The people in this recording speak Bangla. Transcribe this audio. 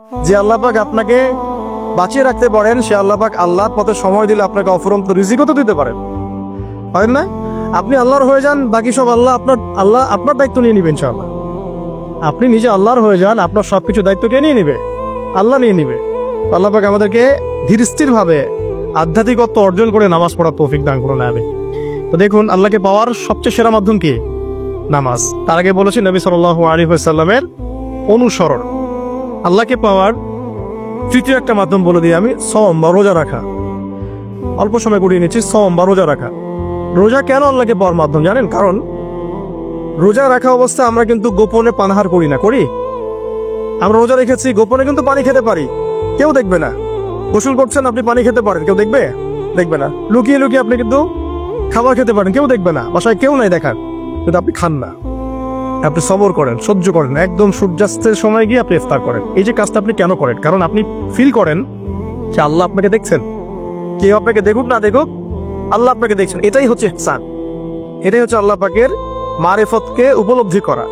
যে আল্লাহ পাক আপনাকে বাঁচিয়ে রাখতে পারেন, সে আল্লাহ পাক আল্লাহর পথে সময় দিলে আপনাকে অফুরন্ত রিজিকও তো দিতে পারেন, হয় না? আপনি আল্লাহর হয়ে যান, বাকি সব আল্লাহ আপনার দায়িত্ব নিয়ে নিবেন ইনশাআল্লাহ। আপনি নিজে আল্লাহর হয়ে যান, আপনার সবকিছু দায়িত্ব কে নিয়ে নিবে? আল্লাহ নিয়ে নিবে। আল্লাহ পাক আমাদেরকে ধীর স্থির ভাবে আধ্যাত্মিকত্ব অর্জন করে নামাজ পড়ার তৌফিক দান করুন, আমিন। তো দেখুন, আল্লাহকে পাওয়ার সবচেয়ে সেরা মাধ্যম কি? নামাজ। তার আগে বলেছি নবী সাল্লাল্লাহু আলাইহি ওয়াসাল্লামের অনুসরণ। আল্লাহকে পাওয়ার তৃতীয় একটা মাধ্যম বলে দিই আমি, সওম বা রোজা রাখা। অল্প সময় করিয়ে নিচ্ছি, সওম বা রোজা রাখা। রোজা কেন আল্লাহকে পাওয়ার মাধ্যম জানেন? কারণ রোজা রাখা অবস্থায় আমরা কিন্তু গোপনে পানাহার করি না, করি? আমরা রোজা রেখেছি, গোপনে কিন্তু পানি খেতে পারি, কেউ দেখবে না। গোসল করছেন, আপনি পানি খেতে পারেন, কেউ দেখবে? দেখবে না। লুকিয়ে লুকিয়ে আপনি কিন্তু খাবার খেতে পারেন, কেউ দেখবে না, বাসায় কেউ নাই দেখার, কিন্তু আপনি খান না। আপনি সবর করেন, সহ্য করেন, একদম সূর্যাস্তের সময় গিয়ে আপনি ইফতার করেন। এই যে কাজটা আপনি কেন করেন? কারণ আপনি ফিল করেন যে আল্লাহ আপনাকে দেখছেন। কেউ আপনাকে দেখুক না দেখুক, আল্লাহ আপনাকে দেখছেন। এটাই হচ্ছে ইহসান, এটাই হচ্ছে আল্লাহ পাকের মারিফতকে উপলব্ধি করা।